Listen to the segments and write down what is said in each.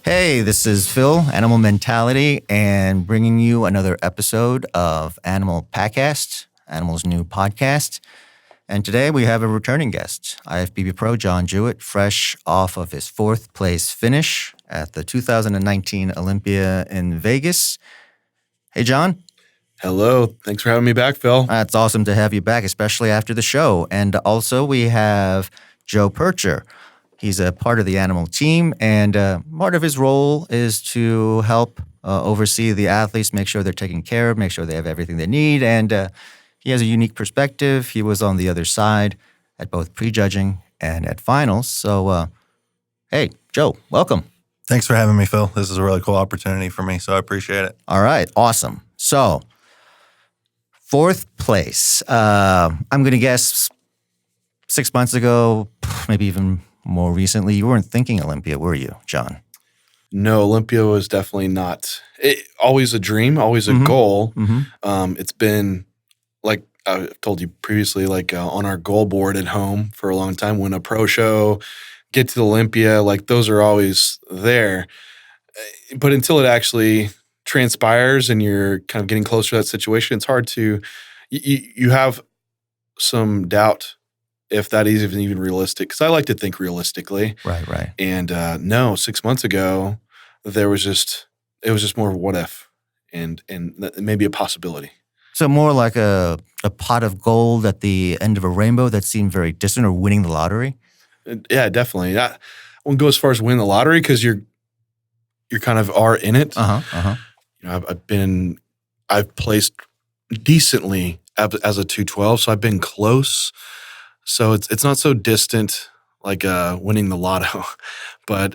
Hey, this is Phil, Animal Mentality, and bringing you another episode of Animal Pakcast, Animal's new podcast. And today we have a returning guest, IFBB Pro John Jewett, fresh off of his fourth place finish at the 2019 Olympia in Vegas. Hey, John. Hello. Thanks for having me back, Phil. It's awesome to have you back, especially after the show. And also we have Joe Percher. He's a part of the animal team, and part of his role is to help oversee the athletes, make sure they're taken care of, make sure they have everything they need. And he has a unique perspective. He was on the other side at both prejudging and at finals. So, hey, Joe, welcome. Thanks for having me, Phil. This is a really cool opportunity for me, so I appreciate it. All right, awesome. So, fourth place. I'm going to guess 6 months ago, maybe even more recently, you weren't thinking Olympia, were you, John? No, Olympia was definitely not. Always a dream, always a goal. It's been, like I told you previously, on our goal board at home for a long time. Win a pro show, get to Olympia, those are always there. But until it actually transpires and you're kind of getting closer to that situation, it's hard to, you have some doubt if that is even realistic, because I like to think realistically. Right. And no, 6 months ago, it was just more of a what if and maybe a possibility. So more like a pot of gold at the end of a rainbow that seemed very distant, or winning the lottery? Yeah, definitely. I wouldn't go as far as win the lottery, because you're kind of are in it. You know, I've placed decently as a 212, so I've been close. So it's not so distant like winning the lotto, but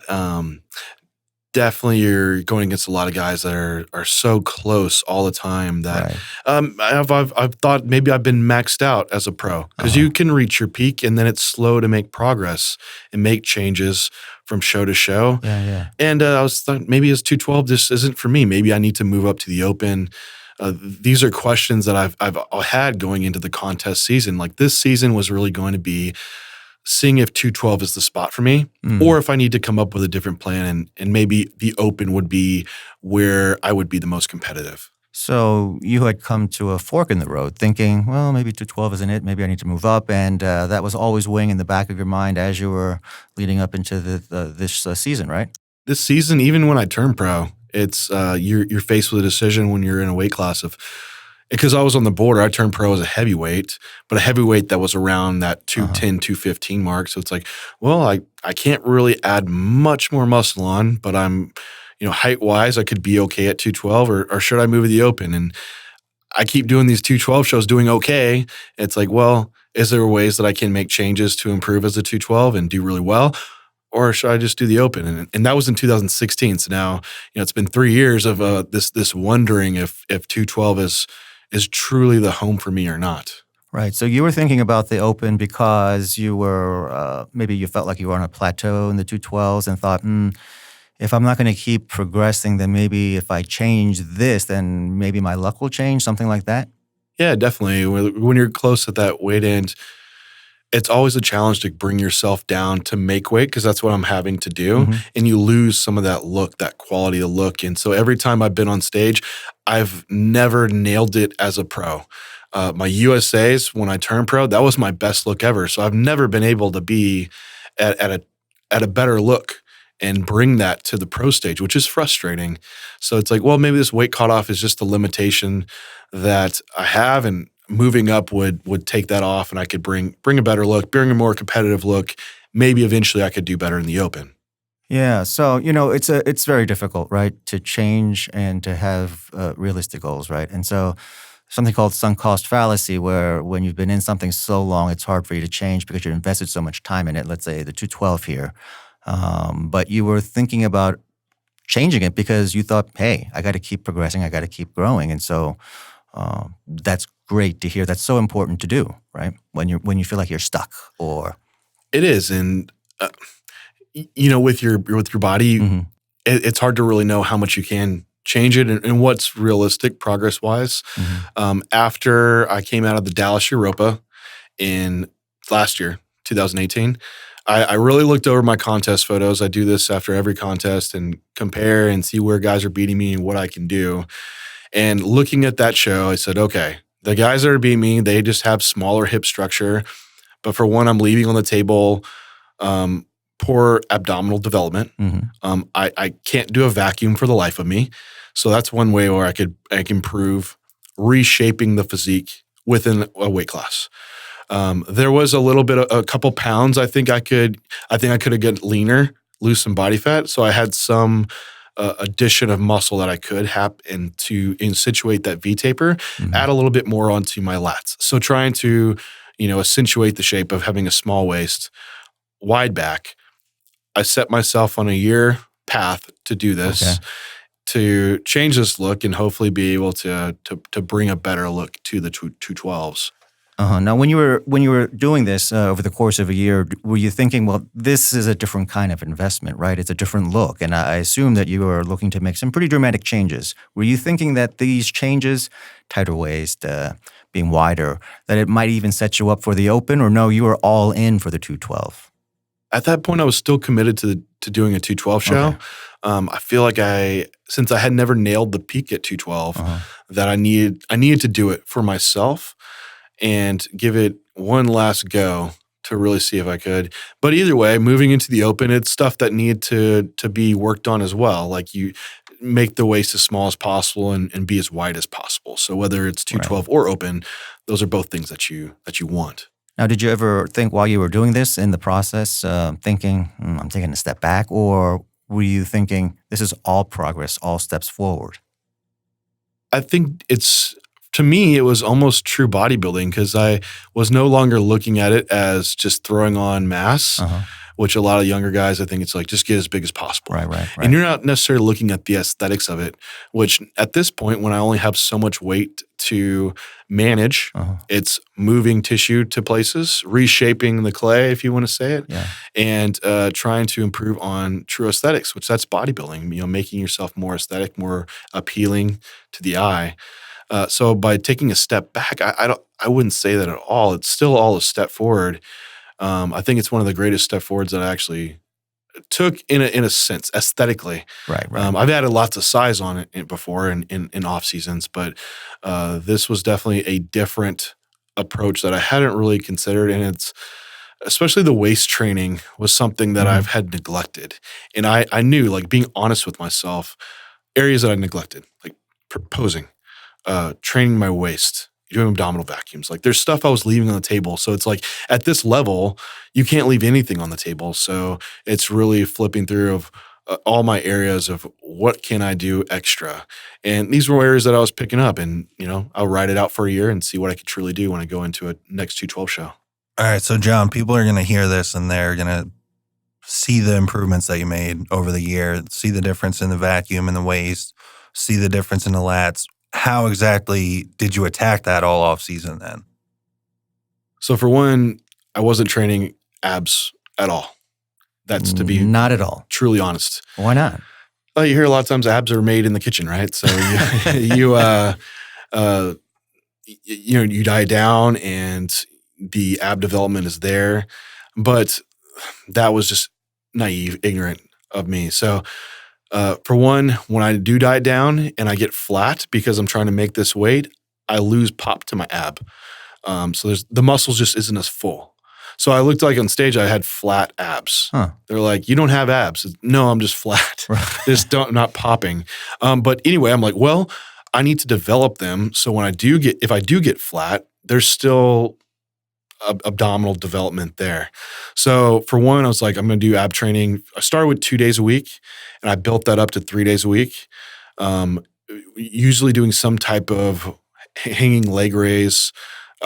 definitely you're going against a lot of guys that are so close all the time that I've thought maybe I've been maxed out as a pro, because you can reach your peak and then it's slow to make progress and make changes from show to show. Yeah. And I was thinking maybe as 212 this isn't for me. Maybe I need to move up to the open. These are questions that I've had going into the contest season. Like, this season was really going to be seeing if 212 is the spot for me, or if I need to come up with a different plan, and maybe the open would be where I would be the most competitive. So you had come to a fork in the road thinking, well, maybe 212 isn't it. Maybe I need to move up. And that was always weighing in the back of your mind as you were leading up into this season, right? This season, even when I turned pro, it's you're faced with a decision when you're in a weight class of, because I was on the border. I turned pro as a heavyweight, but a heavyweight that was around that 210, 215 mark. So it's like, well, I can't really add much more muscle on, but I'm, height wise, I could be okay at 212, or should I move to the open? And I keep doing these 212 shows, doing okay. It's like, well, is there ways that I can make changes to improve as a 212 and do really well? Or should I just do the open? And that was in 2016. So now, it's been 3 years of this wondering if 212 is truly the home for me or not. Right. So you were thinking about the open because you were maybe you felt like you were on a plateau in the 212s and thought, if I'm not going to keep progressing, then maybe if I change this, then maybe my luck will change, something like that? Yeah, definitely. When you're close at that weight end, it's always a challenge to bring yourself down to make weight, because that's what I'm having to do. And you lose some of that look, that quality of look. And so every time I've been on stage, I've never nailed it as a pro. My USAs, when I turned pro, that was my best look ever. So I've never been able to be at a better look and bring that to the pro stage, which is frustrating. So it's like, well, maybe this weight cutoff is just a limitation that I have, and moving up would take that off, and I could bring a better look, bring a more competitive look. Maybe eventually I could do better in the open. Yeah. So, it's very difficult, right, to change and to have realistic goals, right? And so something called sunk cost fallacy, where when you've been in something so long, it's hard for you to change because you've invested so much time in it. Let's say the 212 here. But you were thinking about changing it because you thought, hey, I got to keep progressing. I got to keep growing. And so that's great to hear. That's so important to do, right? When you feel like you're stuck, or it is. And with your body, it's hard to really know how much you can change it and what's realistic progress-wise. After I came out of the Dallas Europa in last year, 2018, I really looked over my contest photos. I do this after every contest and compare and see where guys are beating me and what I can do. And looking at that show, I said, okay, the guys that are beating me, they just have smaller hip structure. But for one, I'm leaving on the table poor abdominal development. I can't do a vacuum for the life of me. So that's one way where I can improve reshaping the physique within a weight class. There was a couple pounds. I think I could have gotten leaner, lose some body fat. So I had some addition of muscle that I could have and to situate that V taper, add a little bit more onto my lats. So trying to, accentuate the shape of having a small waist, wide back. I set myself on a year path to do this, to change this look and hopefully be able to bring a better look to the 212s. Now, when you were doing this over the course of a year, were you thinking, well, this is a different kind of investment, right? It's a different look. And I assume that you were looking to make some pretty dramatic changes. Were you thinking that these changes, tighter waist, being wider, that it might even set you up for the open? Or no, you were all in for the 212? At that point, I was still committed to doing a 212 show. Okay. I feel like since I had never nailed the peak at 212, that I needed to do it for myself and give it one last go to really see if I could. But either way, moving into the open, it's stuff that needed to be worked on as well. Like you make the waist as small as possible and be as wide as possible. So whether it's 212 or open, those are both things that you want. Now, did you ever think while you were doing this in the process, thinking, I'm taking a step back? Or were you thinking, this is all progress, all steps forward? I think to me, it was almost true bodybuilding because I was no longer looking at it as just throwing on mass, which a lot of younger guys, I think it's like, just get as big as possible. Right. And you're not necessarily looking at the aesthetics of it, which at this point, when I only have so much weight to manage, it's moving tissue to places, reshaping the clay, if you want to say it, and trying to improve on true aesthetics, which that's bodybuilding, making yourself more aesthetic, more appealing to the eye. So by taking a step back, I wouldn't say that at all. It's still all a step forward. I think it's one of the greatest step forwards that I actually took in a sense, aesthetically. Right. I've added lots of size on it before in off seasons, but this was definitely a different approach that I hadn't really considered. And it's especially the waist training was something that I've had neglected. And I knew, like, being honest with myself, areas that I neglected, like posing, training my waist, doing abdominal vacuums. Like, there's stuff I was leaving on the table. So it's like, at this level, you can't leave anything on the table. So it's really flipping through of all my areas of what can I do extra. And these were areas that I was picking up. And, I'll ride it out for a year and see what I could truly do when I go into a next 212 show. All right. So, John, people are going to hear this and they're going to see the improvements that you made over the year, see the difference in the vacuum and the waist, see the difference in the lats. How exactly did you attack that all off season then? So for one, I wasn't training abs at all. That's to be not at all truly honest. Why not? Well, you hear a lot of times abs are made in the kitchen, right? So you die down and the ab development is there, but that was just naive, ignorant of me. So for one, when I do die down and I get flat because I'm trying to make this weight, I lose pop to my ab. So the muscles just isn't as full. So I looked like on stage I had flat abs. They're like, you don't have abs. No, I'm just flat. Just not popping. But anyway, I'm like, well, I need to develop them. So when if I do get flat, there's still abdominal development there. So for one, I was like, I'm going to do ab training. I started with 2 days a week and I built that up to 3 days a week. Usually doing some type of hanging leg raise.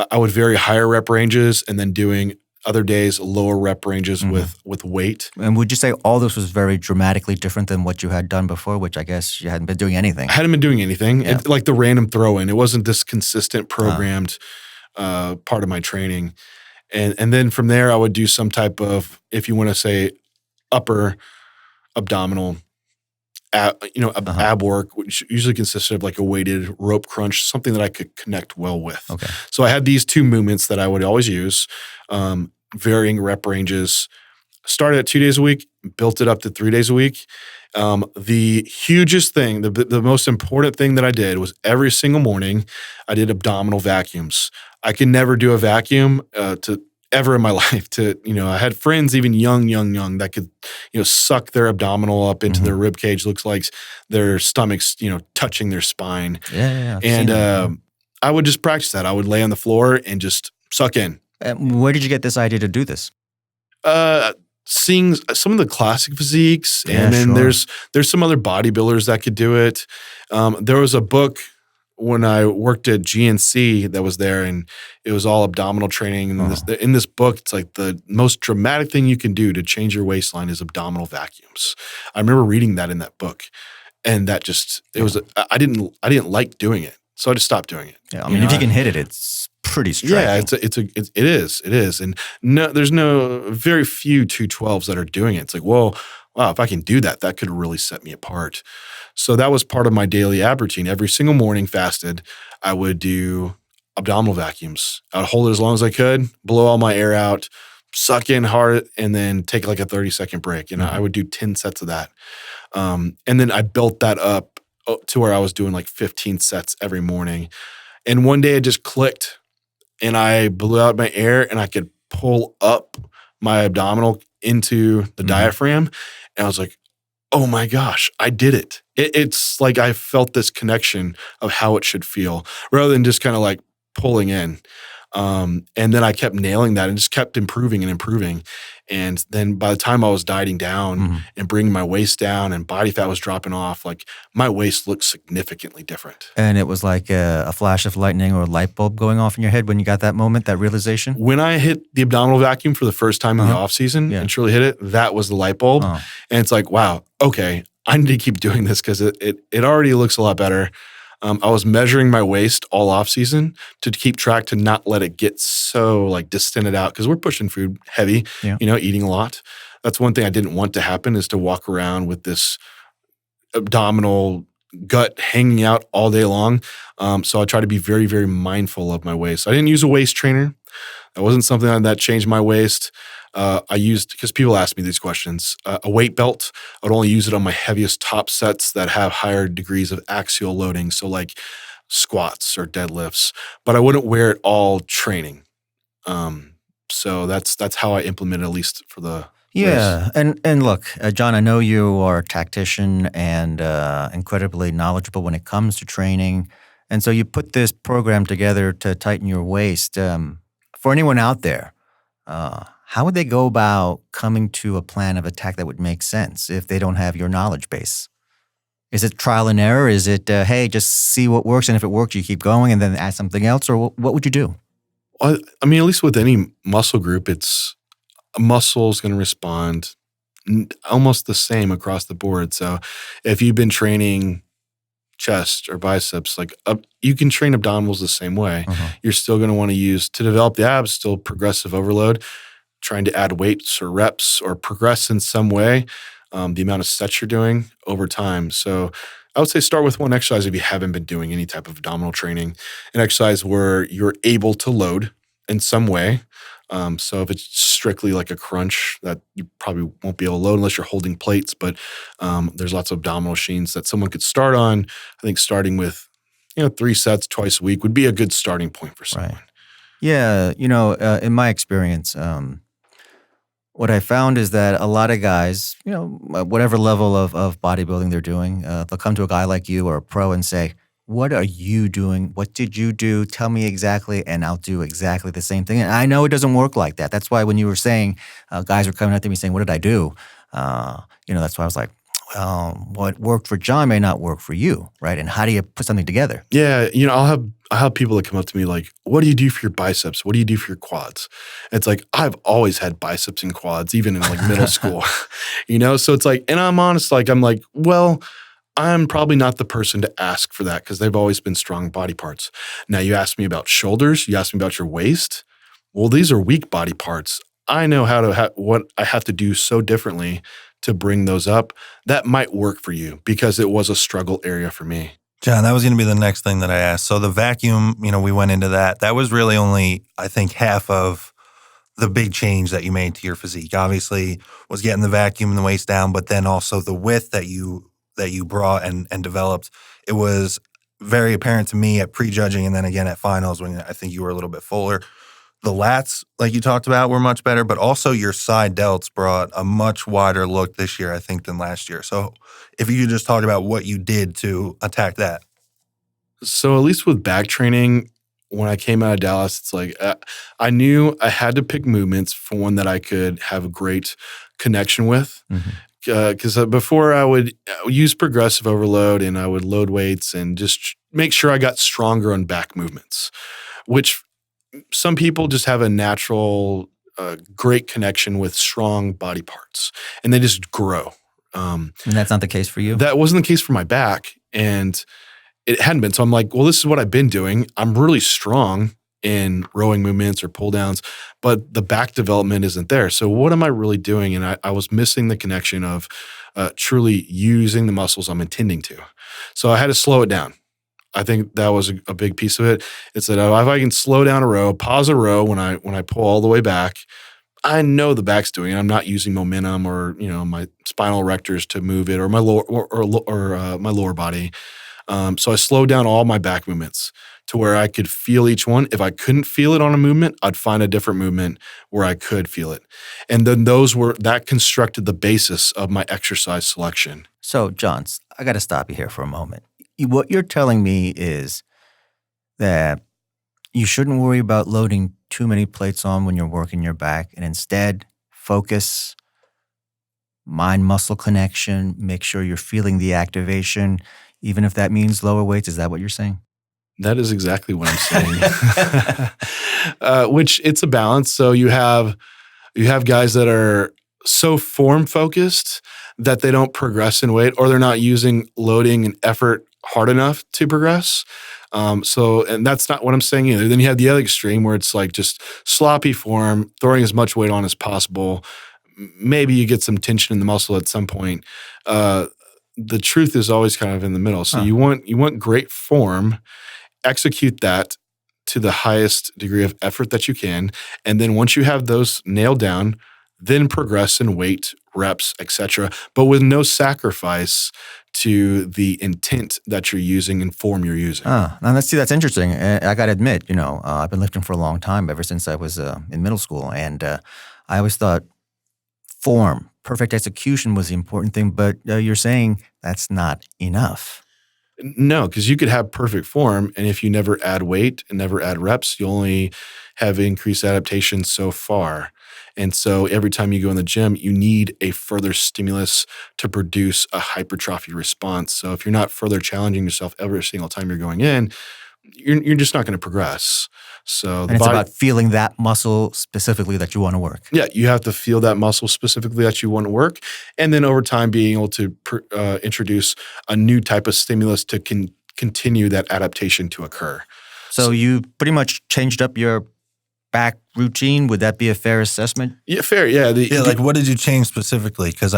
I would vary higher rep ranges and then doing other days lower rep ranges with weight. And would you say all this was very dramatically different than what you had done before, which I guess you hadn't been doing anything? I hadn't been doing anything. Yeah. Like the random throw-in. It wasn't this consistent programmed part of my training. And then from there, I would do some type of, if you want to say, upper abdominal ab work, which usually consisted of like a weighted rope crunch, something that I could connect well with. Okay. So I had these two movements that I would always use, varying rep ranges. Started at 2 days a week, built it up to 3 days a week. The hugest thing, the most important thing that I did was every single morning I did abdominal vacuums. I could never do a vacuum ever in my life. I had friends even young that could, suck their abdominal up into their rib cage. Looks like their stomach's, touching their spine. Yeah. And I would just practice that. I would lay on the floor and just suck in. Where did you get this idea to do this? Seeing some of the classic physiques, Yeah, and then sure. there's some other bodybuilders that could do it. There was a book when I worked at GNC that was there, and it was all abdominal training. And in this book, it's like the most dramatic thing you can do to change your waistline is abdominal vacuums. I remember reading that in that book, and that just I didn't like doing it, so I just stopped doing it. Yeah, I mean, if you can hit it, it's pretty striking. Yeah, it is, and there's very few 212s that are doing it. It's like, well, wow, if I can do that, that could really set me apart. So that was part of my daily ab routine. Every single morning, fasted, I would do abdominal vacuums. I would hold it as long as I could, blow all my air out, suck in hard, and then take like a 30-second break. And I would do 10 sets of that. And then I built that up to where I was doing like 15 sets every morning. And one day it just clicked, and I blew out my air, and I could pull up my abdominal into the diaphragm. And I was like, oh my gosh, I did it. It's like I felt this connection of how it should feel rather than just kind of like pulling in. And then I kept nailing that and just kept improving and improving. And then by the time I was dieting down and bringing my waist down and body fat was dropping off, like my waist looked significantly different. And it was like a flash of lightning or a light bulb going off in your head when you got that moment, that realization? When I hit the abdominal vacuum for the first time in the off season and truly hit it, that was the light bulb. And it's like, wow, okay, I need to keep doing this because it already looks a lot better. I was measuring my waist all off season to keep track to not let it get so like distended out because we're pushing food heavy, eating a lot. That's one thing I didn't want to happen is to walk around with this abdominal gut hanging out all day long. So I try to be very, very mindful of my waist. I didn't use a waist trainer. That wasn't something that changed my waist. I used, because people ask me these questions, a weight belt. I would only use it on my heaviest top sets that have higher degrees of axial loading, so like squats or deadlifts, but I wouldn't wear it all training. So that's how I implement it, at least for the Yeah, and look, John, I know you are a tactician and incredibly knowledgeable when it comes to training, and so you put this program together to tighten your waist. For anyone out there, how would they go about coming to a plan of attack that would make sense if they don't have your knowledge base? Is it trial and error? Is it, hey, just see what works, and if it works, you keep going and then add something else? Or what would you do? Well, I mean, at least with any muscle group, it's a muscle is going to respond almost the same across the board. So if you've been training chest or biceps, like you can train abdominals the same way. You're still going to want to use, to develop the abs, still progressive overload, trying to add weights or reps or progress in some way, the amount of sets you're doing over time. So I would say start with one exercise if you haven't been doing any type of abdominal training, an exercise where you're able to load in some way. So if it's strictly like a crunch, that you probably won't be able to load unless you're holding plates, but there's lots of abdominal machines that someone could start on. I think starting with 3 sets twice a week would be a good starting point for someone. Right. Yeah, in my experience, what I found is that a lot of guys, whatever level of bodybuilding they're doing, they'll come to a guy like you or a pro and say, what are you doing? What did you do? Tell me exactly, and I'll do exactly the same thing. And I know it doesn't work like that. That's why when you were saying, guys were coming up to me saying, what did I do? That's why I was like, well, what worked for John may not work for you, right? And how do you put something together? Yeah, I'll have people that come up to me like, what do you do for your biceps? What do you do for your quads? It's like, I've always had biceps and quads, even in like middle school, So it's like, and I'm honest, I'm like, well, I'm probably not the person to ask for that because they've always been strong body parts. Now you ask me about shoulders, you ask me about your waist. Well, these are weak body parts. I know what I have to do so differently to bring those up, that might work for you because it was a struggle area for me. John, that was going to be the next thing that I asked. So the vacuum, we went into that. That was really only, I think, half of the big change that you made to your physique. Obviously, was getting the vacuum and the waist down, but then also the width that you brought and developed. It was very apparent to me at prejudging and then again at finals when I think you were a little bit fuller. The lats, like you talked about, were much better, but also your side delts brought a much wider look this year, I think, than last year. So if you could just talk about what you did to attack that. So at least with back training, when I came out of Dallas, it's like I knew I had to pick movements for one that I could have a great connection with. Because before I would use progressive overload and I would load weights and just make sure I got stronger on back movements, which some people just have a natural, great connection with strong body parts and they just grow. And that's not the case for you? That wasn't the case for my back. And it hadn't been. So I'm like, well, this is what I've been doing. I'm really strong in rowing movements or pull downs, but the back development isn't there. So what am I really doing? And I was missing the connection of truly using the muscles I'm intending to. So I had to slow it down. I think that was a big piece of it. It's that if I can slow down a row, pause a row when I pull all the way back, I know the back's doing it. I'm not using momentum or my spinal erectors to move it or my lower or my lower body. So I slowed down all my back movements to where I could feel each one. If I couldn't feel it on a movement, I'd find a different movement where I could feel it. And then that constructed the basis of my exercise selection. So, John, I got to stop you here for a moment. What you're telling me is that you shouldn't worry about loading too many plates on when you're working your back, and instead focus, mind-muscle connection, make sure you're feeling the activation, even if that means lower weights. Is that what you're saying? That is exactly what I'm saying. Which it's a balance. So you have guys that are so form focused that they don't progress in weight, or they're not using loading and effort hard enough to progress. And that's not what I'm saying either. Then you have the other extreme where it's like just sloppy form, throwing as much weight on as possible. Maybe you get some tension in the muscle at some point. The truth is always kind of in the middle. So you want great form, execute that to the highest degree of effort that you can. And then once you have those nailed down, then progress in weight, reps, etc., but with no sacrifice to the intent that you're using and form you're using. Now that's interesting. I got to admit, I've been lifting for a long time, ever since I was in middle school. And I always thought form, perfect execution was the important thing, but you're saying that's not enough. No, because you could have perfect form, and if you never add weight and never add reps, you only have increased adaptation so far. And so every time you go in the gym, you need a further stimulus to produce a hypertrophy response. So if you're not further challenging yourself every single time you're going in, you're just not going to progress. So it's about feeling that muscle specifically that you want to work. Yeah, you have to feel that muscle specifically that you want to work. And then over time, being able to introduce a new type of stimulus to continue that adaptation to occur. So you pretty much changed up your back routine. Would that be a fair assessment? Yeah, fair. Yeah. Like what did you change specifically? Because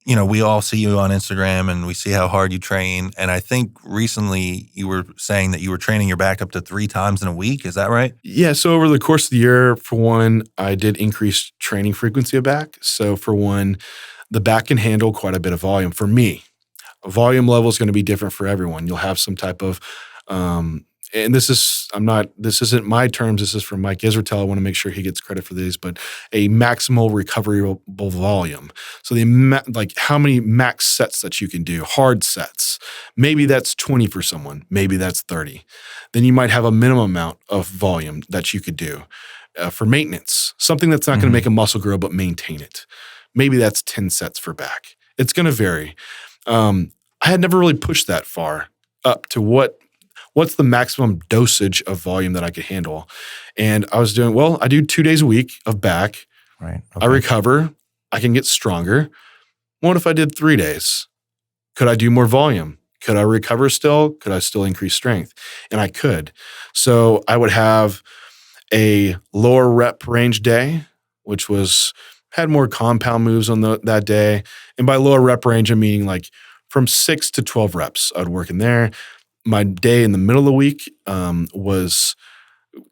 we all see you on Instagram and we see how hard you train. And I think recently you were saying that you were training your back up to 3 times in a week. Is that right? Yeah. So over the course of the year, for one, I did increase training frequency of back. So for one, the back can handle quite a bit of volume. For me, a volume level is going to be different for everyone. You'll have some type of, and this isn't my terms. This is from Mike Israetel. I want to make sure he gets credit for these, but a maximal recoverable volume. So how many max sets that you can do, hard sets. Maybe that's 20 for someone. Maybe that's 30. Then you might have a minimum amount of volume that you could do for maintenance, something that's not going to make a muscle grow, but maintain it. Maybe that's 10 sets for back. It's going to vary. I had never really pushed that far up to what's the maximum dosage of volume that I could handle. And I was doing, I do 2 days a week of back. Right. Okay. I recover. I can get stronger. What if I did 3 days? Could I do more volume? Could I recover still? Could I still increase strength? And I could. So I would have a lower rep range day, which was had more compound moves on that day. And by lower rep range, I'm meaning like from 6 to 12 reps. I'd work in there. My day in the middle of the week was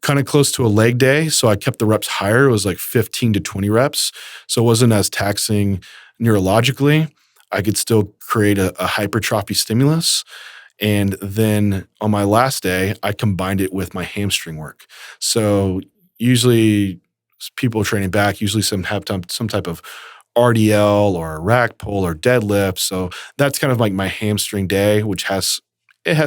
kind of close to a leg day. So I kept the reps higher. It was like 15 to 20 reps. So it wasn't as taxing neurologically. I could still create a hypertrophy stimulus. And then on my last day, I combined it with my hamstring work. So usually people training back, usually some type of RDL or a rack pull or deadlift. So that's kind of like my hamstring day, which has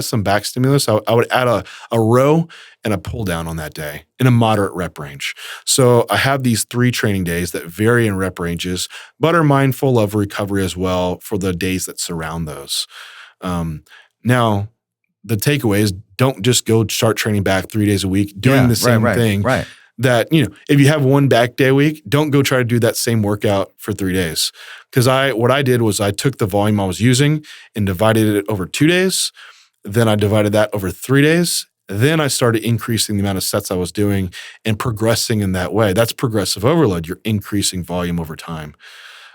some back stimulus. I would add a row and a pull down on that day in a moderate rep range. So I have these 3 training days that vary in rep ranges, but are mindful of recovery as well for the days that surround those. Now, the takeaway is don't just go start training back 3 days a week doing the same thing. Right. That, if you have one back day a week, don't go try to do that same workout for 3 days. Because what I did was I took the volume I was using and divided it over 2 days. Then I divided that over 3 days. Then I started increasing the amount of sets I was doing and progressing in that way. That's progressive overload. You're increasing volume over time.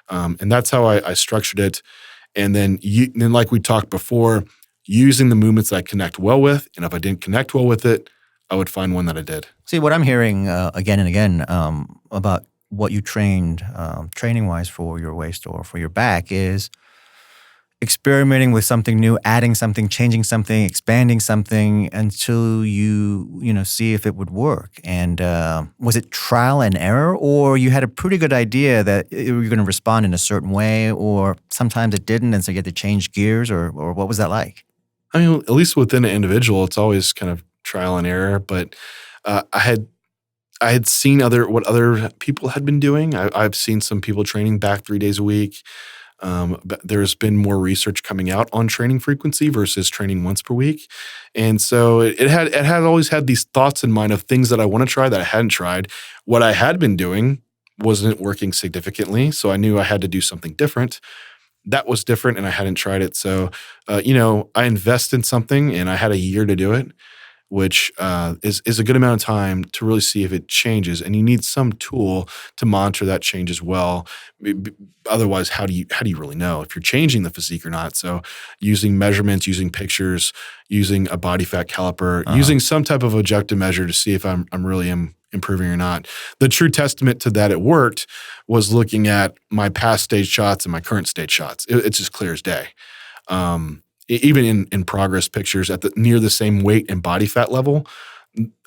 And that's how I structured it. And then like we talked before, using the movements that I connect well with. And if I didn't connect well with it, I would find one that I did. See, what I'm hearing again and again about what you trained training-wise for your waist or for your back is experimenting with something new, adding something, changing something, expanding something until you see if it would work. And was it trial and error, or you had a pretty good idea that you were going to respond in a certain way, or sometimes it didn't, and so you had to change gears, or what was that like? I mean, at least within an individual, it's always kind of trial and error. But I had seen what other people had been doing. I've seen some people training back 3 days a week. But there's been more research coming out on training frequency versus training once per week. And so it had always had these thoughts in mind of things that I want to try that I hadn't tried. What I had been doing wasn't working significantly. So I knew I had to do something different. That was different and I hadn't tried it. So, I invest in something and I had a year to do it, which is a good amount of time to really see if it changes. And you need some tool to monitor that change as well. Otherwise, how do you really know if you're changing the physique or not? So using measurements, using pictures, using a body fat caliper, using some type of objective measure to see if I'm really improving or not. The true testament to that it worked was looking at my past stage shots and my current stage shots. It's just clear as day. Even in progress pictures at near the same weight and body fat level,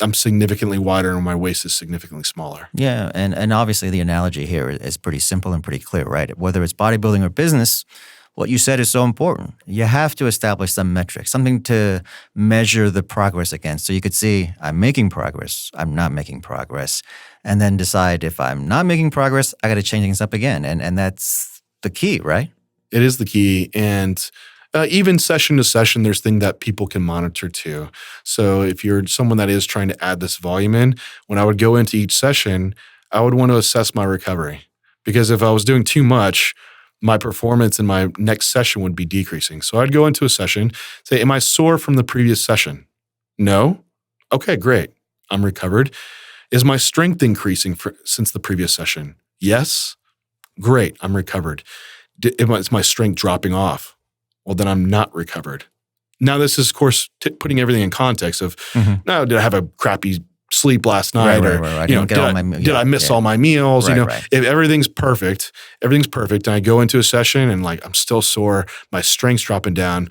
I'm significantly wider and my waist is significantly smaller. Yeah, and obviously the analogy here is pretty simple and pretty clear, right? Whether it's bodybuilding or business, what you said is so important. You have to establish some metric, something to measure the progress against. So you could see, I'm making progress, I'm not making progress, and then decide if I'm not making progress, I got to change things up again. And that's the key, right? It is the key. And even session to session, there's things that people can monitor too. So if you're someone that is trying to add this volume in, when I would go into each session, I would want to assess my recovery. Because if I was doing too much, my performance in my next session would be decreasing. So I'd go into a session, say, am I sore from the previous session? No? Okay, great. I'm recovered. Is my strength increasing since the previous session? Yes? Great, I'm recovered. Is my strength dropping off? Well, then I'm not recovered. Now, this is, of course, putting everything in context of, no, did I have a crappy sleep last night? Right. Did I miss all my meals? Right. If everything's perfect, and I go into a session and I'm still sore, my strength's dropping down,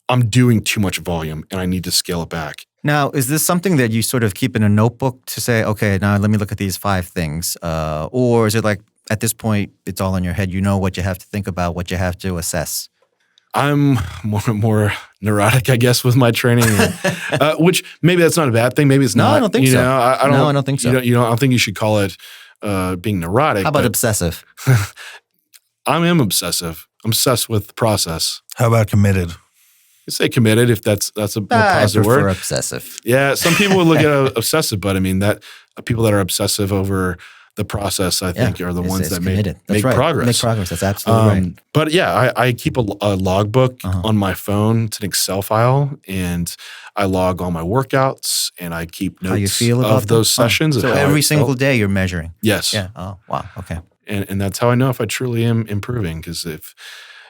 I'm doing too much volume and I need to scale it back. Now, is this something that you sort of keep in a notebook to say, okay, now let me look at these 5 things? Or is it like at this point, it's all in your head, you know what you have to think about, what you have to assess? I'm more neurotic, I guess, with my training, which maybe that's not a bad thing. Maybe it's not. No, I don't think so. I don't think so. I don't think you should call it being neurotic. How about obsessive? I am obsessive. I'm obsessed with the process. How about committed? You say committed if that's a more positive word. I prefer obsessive. Yeah, some people would look at obsessive, but I mean that people that are obsessive over the process, I think, are the ones that make progress. Make progress. That's absolutely right. But yeah, I keep a logbook on my phone. It's an Excel file, and I log all my workouts, and I keep notes how you feel about of those sessions. So every single day you're measuring. Yes. Yeah. Oh, wow. Okay. And that's how I know if I truly am improving. Because if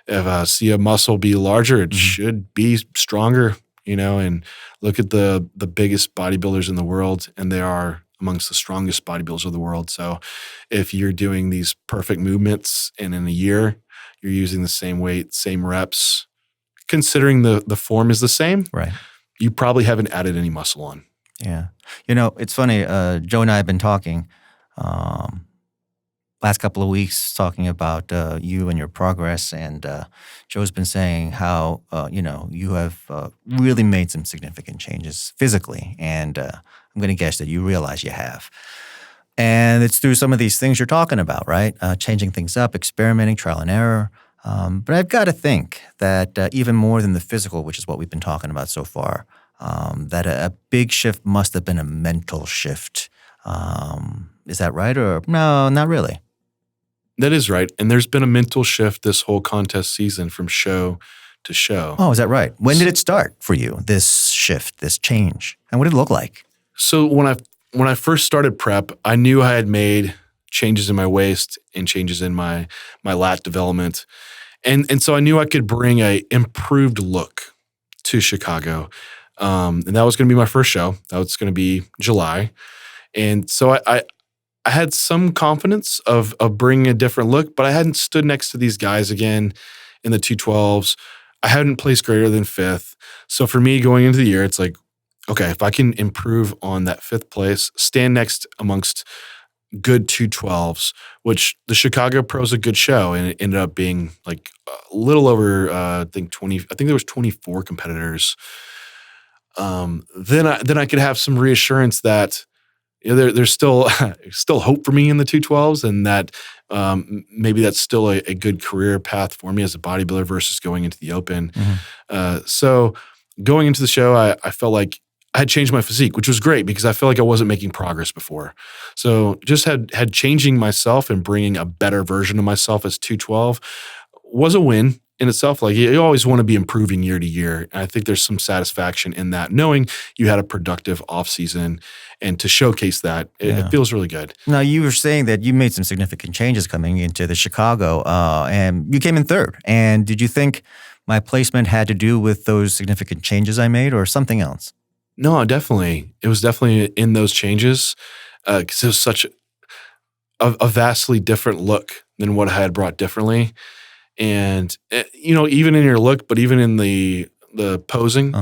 I see a muscle be larger, it should be stronger, and look at the biggest bodybuilders in the world, and they are amongst the strongest bodybuilders of the world. So if you're doing these perfect movements and in a year, you're using the same weight, same reps, considering the form is the same, right? You probably haven't added any muscle on. Yeah. It's funny. Joe and I have been talking last couple of weeks talking about you and your progress. And Joe's been saying how, you have really made some significant changes physically. And I'm going to guess that you realize you have. And it's through some of these things you're talking about, right? Changing things up, experimenting, trial and error. But I've got to think that even more than the physical, which is what we've been talking about so far, that a big shift must have been a mental shift. Is that right? Or no, not really? That is right. And there's been a mental shift this whole contest season from show to show. Oh, is that right? When did it start for you, this shift, this change? And what did it look like? So when I first started prep, I knew I had made changes in my waist and changes in my lat development. And so I knew I could bring a improved look to Chicago. And that was going to be my first show. That was going to be July. And so I had some confidence of bringing a different look, but I hadn't stood next to these guys again in the 212s. I hadn't placed greater than 5th. So for me going into the year, it's like, okay, if I can improve on that 5th place, stand next amongst good 212s, which the Chicago Pro is a good show, and it ended up being like a little over, I think there was 24 competitors. Then I could have some reassurance that there's still hope for me in the 212s, and that maybe that's still a good career path for me as a bodybuilder versus going into the open. So going into the show, I felt like I had changed my physique, which was great because I felt like I wasn't making progress before. So just had changing myself and bringing a better version of myself as 212 was a win in itself. Like you always want to be improving year to year. And I think there's some satisfaction in that, knowing you had a productive off season, and to showcase that, it feels really good. Now, you were saying that you made some significant changes coming into the Chicago, and you came in 3rd. And did you think my placement had to do with those significant changes I made, or something else? No, definitely. It was definitely in those changes, because it was such a vastly different look than what I had brought differently. And, even in your look, but even in the posing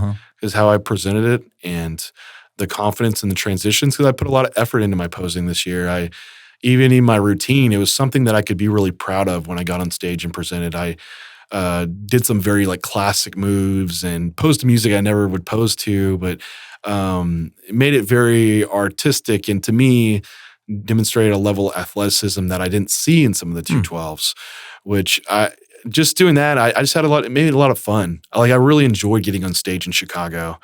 is how I presented it, and the confidence in the transitions, because I put a lot of effort into my posing this year. Even in my routine, it was something that I could be really proud of when I got on stage and presented. I did some very classic moves and posed to music I never would pose to, but it made it very artistic, and to me demonstrated a level of athleticism that I didn't see in some of the 212s, which just doing that, I just had it made it a lot of fun. I really enjoyed getting on stage in Chicago.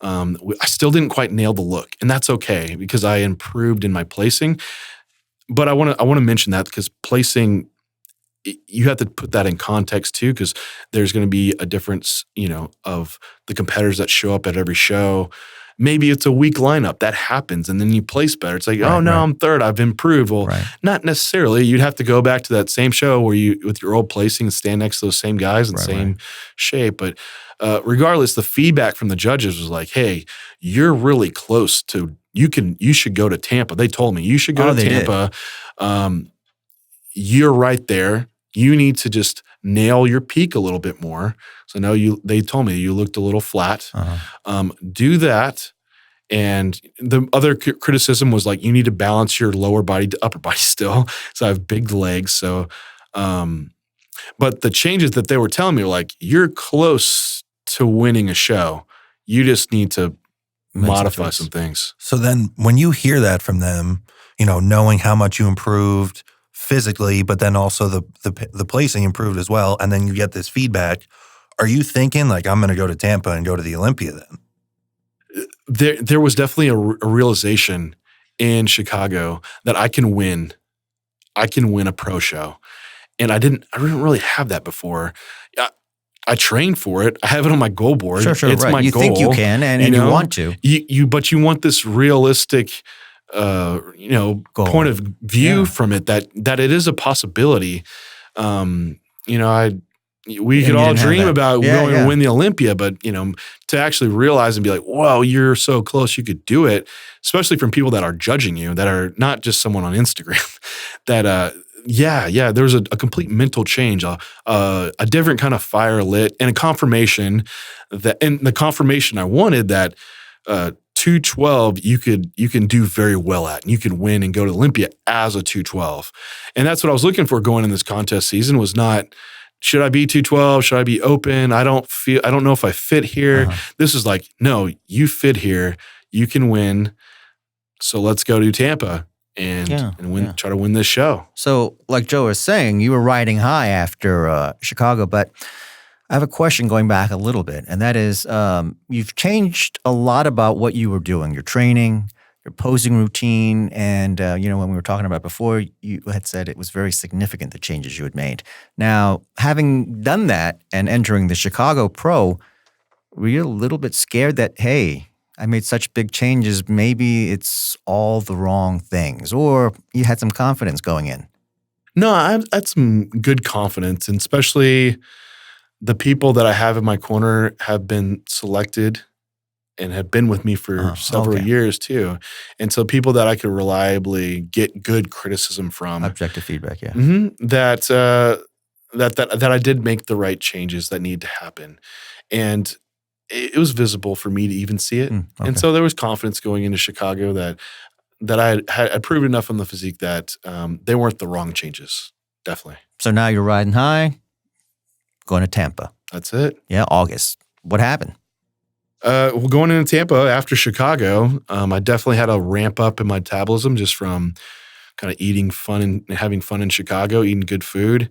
I still didn't quite nail the look, and that's okay because I improved in my placing. But I want to mention that because placing, you have to put that in context too, because there's going to be a difference, of the competitors that show up at every show. Maybe it's a weak lineup. That happens, and then you place better. It's like, I'm 3rd. I've improved. Well, not necessarily. You'd have to go back to that same show where you, with your old placing, and stand next to those same guys in the same shape. But regardless, the feedback from the judges was like, "Hey, you're really close to. You should go to Tampa." They told me you should go to Tampa. You're right there. You need to just nail your peak a little bit more. So they told me you looked a little flat. Do that. And the other criticism was you need to balance your lower body to upper body still. So I have big legs. So, but the changes that they were telling me were you're close to winning a show. You just need to modify some things. So then when you hear that from them, knowing how much you improved physically, but then also the placing improved as well, and then you get this feedback, are you thinking I'm going to go to Tampa and go to the Olympia then? There was definitely a realization in Chicago that I can win a pro show, and I didn't really have that before. I trained for it. I have it on my goal board. Sure, it's right. my you goal. You think you can, and you want to. But you want this realistic Goal. point of view Yeah. from it that it is a possibility. We And could you all didn't have dream that. about Yeah, going yeah. to win the Olympia, but to actually realize and be like, "Whoa, you're so close, you could do it," especially from people that are judging you, that are not just someone on Instagram. That there's a complete mental change, a different kind of fire lit, and a confirmation and the confirmation I wanted that 212 you can do very well at, and you can win and go to Olympia as a 212. And that's what I was looking for going in this contest season. Was not, should I be 212? Should I be open? I don't know if I fit here. This is like, no, you fit here. You can win. So let's go to Tampa and win. Try to win this show. So, like Joe was saying, you were riding high after Chicago, but I have a question going back a little bit, and that is, you've changed a lot about what you were doing, your training, your posing routine, and when we were talking about before, you had said it was very significant, the changes you had made. Now, having done that and entering the Chicago Pro, were you a little bit scared that, hey, I made such big changes, maybe it's all the wrong things, or you had some confidence going in? No, I had some good confidence, and especially the people that I have in my corner have been selected and have been with me for several years too. And so people that I could reliably get good criticism from. Objective feedback, yeah. That I did make the right changes that need to happen. And it was visible for me to even see it. And so there was confidence going into Chicago that I had proven enough on the physique that they weren't the wrong changes. Definitely. So now you're riding high, going to Tampa. That's it. Yeah, August. What happened? Well, going into Tampa after Chicago, I definitely had a ramp up in my metabolism just from kind of eating fun and having fun in Chicago, eating good food.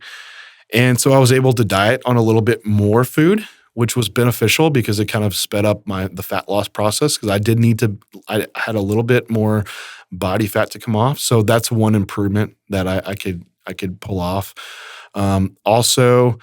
And so I was able to diet on a little bit more food, which was beneficial because it kind of sped up the fat loss process, because I had a little bit more body fat to come off. So that's one improvement that I could pull off. Also,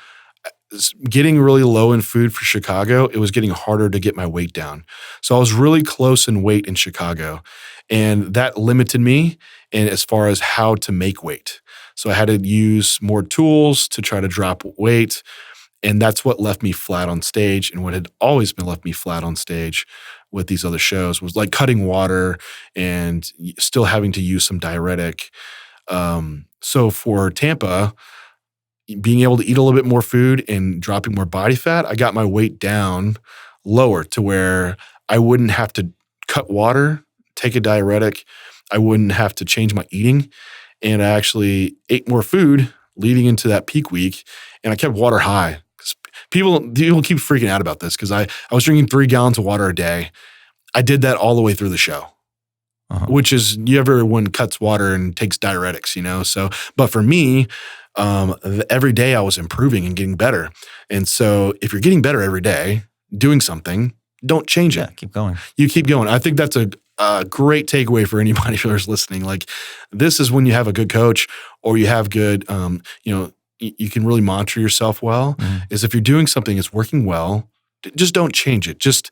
getting really low in food for Chicago, it was getting harder to get my weight down. So I was really close in weight in Chicago, and that limited me in as far as how to make weight. So I had to use more tools to try to drop weight, and that's what left me flat on stage. And what had always been left me flat on stage with these other shows was like cutting water and still having to use some diuretic. So for Tampa, being able to eat a little bit more food and dropping more body fat, I got my weight down lower to where I wouldn't have to cut water, take a diuretic. I wouldn't have to change my eating. And I actually ate more food leading into that peak week, and I kept water high. People keep freaking out about this because I was drinking 3 gallons of water a day. I did that all the way through the show, which is, everyone cuts water and takes diuretics, So, but for me, every day I was improving and getting better. And so if you're getting better every day, doing something, don't change it. Yeah, keep going. You keep going. I think that's a great takeaway for anybody who's listening. Like, this is when you have a good coach, or you have good, you can really monitor yourself well, is if you're doing something that's working well, just don't change it. Just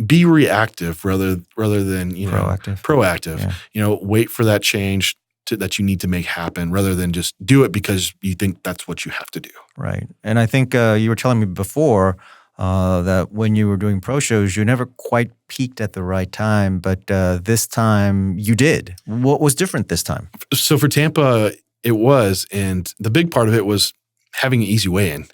be reactive rather than, proactive. Yeah. Wait for that change that you need to make happen, rather than just do it because you think that's what you have to do. Right. And I think you were telling me before that when you were doing pro shows, you never quite peaked at the right time, but this time you did. What was different this time? So for Tampa, it was, and the big part of it was having an easy way in.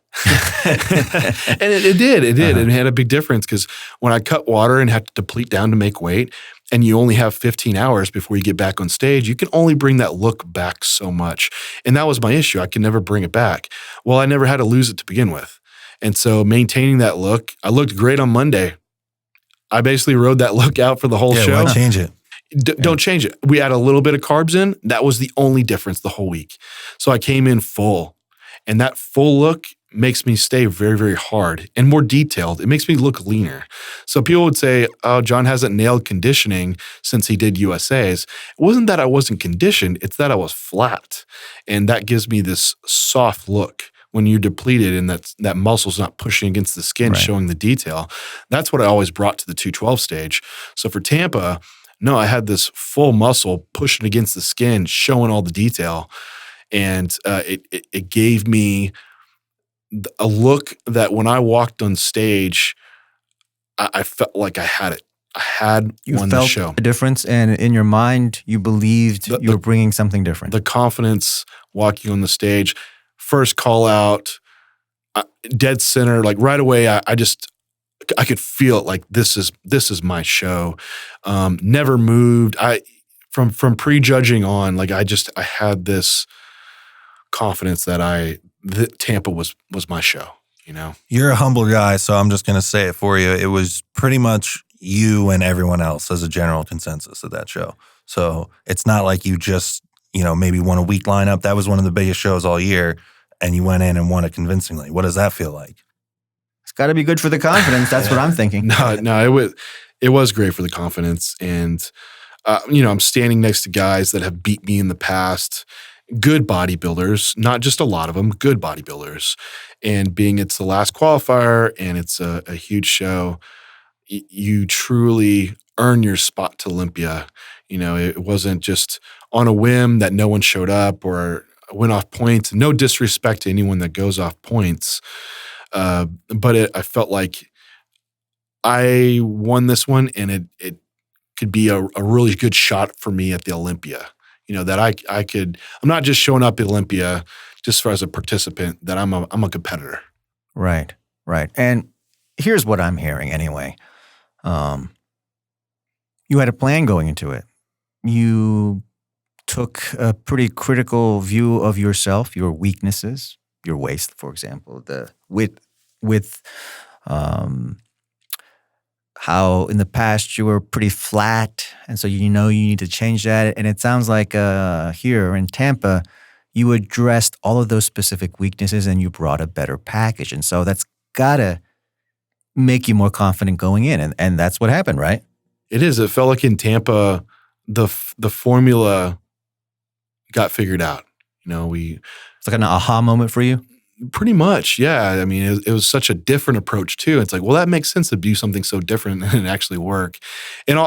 And it did. It had a big difference, because when I cut water and had to deplete down to make weight, and you only have 15 hours before you get back on stage, you can only bring that look back so much. And that was my issue. I could never bring it back. Well, I never had to lose it to begin with. And so maintaining that look, I looked great on Monday. I basically rode that look out for the whole show. Why change it? Don't change it. We add a little bit of carbs in. That was the only difference the whole week. So I came in full, and that full look makes me stay very, very hard and more detailed. It makes me look leaner. So people would say, oh, John hasn't nailed conditioning since he did USAs. It wasn't that I wasn't conditioned. It's that I was flat. And that gives me this soft look when you're depleted and that muscle's not pushing against the skin, showing the detail. That's what I always brought to the 212 stage. So for Tampa, No, I had this full muscle pushing against the skin, showing all the detail. And it gave me a look that when I walked on stage, I felt like I had it. I had won the show. You felt a difference, and in your mind, you believed you were bringing something different. The confidence walking on the stage, first call out, dead center, like right away, I could feel it, like this is my show. Never moved. From prejudging on, like I had this confidence that Tampa was my show, you know? You're a humble guy, so I'm just going to say it for you. It was pretty much you and everyone else as a general consensus of that show. So it's not like you just, maybe won a weak lineup. That was one of the biggest shows all year, and you went in and won it convincingly. What does that feel like? It's got to be good for the confidence. That's what I'm thinking. No, it was great for the confidence. And, I'm standing next to guys that have beat me in the past, good bodybuilders, not just a lot of them, good bodybuilders. And being it's the last qualifier and it's a huge show, you truly earn your spot to Olympia. It wasn't just on a whim that no one showed up or went off points. No disrespect to anyone that goes off points. But I felt like I won this one, and it could be a really good shot for me at the Olympia. That I could. I'm not just showing up at Olympia just as a participant. That I'm a competitor. Right. And here's what I'm hearing anyway. You had a plan going into it. You took a pretty critical view of yourself, your weaknesses, your waist, for example, with how in the past you were pretty flat, and so you need to change that. And it sounds like here in Tampa, you addressed all of those specific weaknesses and you brought a better package. And so that's gotta make you more confident going in, and that's what happened, right? It is. It felt like in Tampa, the formula got figured out. It's like an aha moment for you. Pretty much, yeah. I mean, it was such a different approach too. It's like, well, that makes sense to do something so different and actually work. And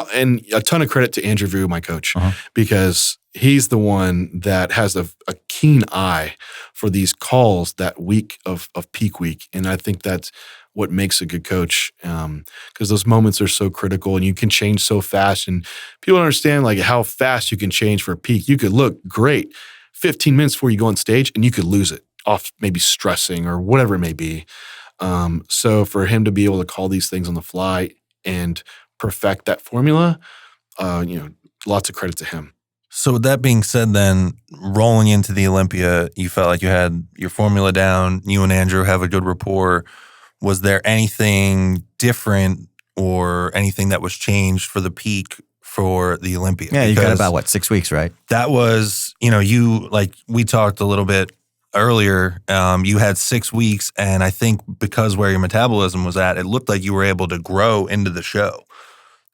a ton of credit to Andrew Vu, my coach, because he's the one that has a keen eye for these calls that week of peak week. And I think that's what makes a good coach, because those moments are so critical and you can change so fast. And people don't understand like how fast you can change for a peak. You could look great 15 minutes before you go on stage and you could lose it off maybe stressing or whatever it may be. So for him to be able to call these things on the fly and perfect that formula, lots of credit to him. So with that being said, then rolling into the Olympia, you felt like you had your formula down. You and Andrew have a good rapport. Was there anything different or anything that was changed for the peak for the Olympia? Yeah, you got about 6 weeks, right? That was, you like we talked a little bit earlier. You had 6 weeks, and I think because where your metabolism was at, it looked like you were able to grow into the show.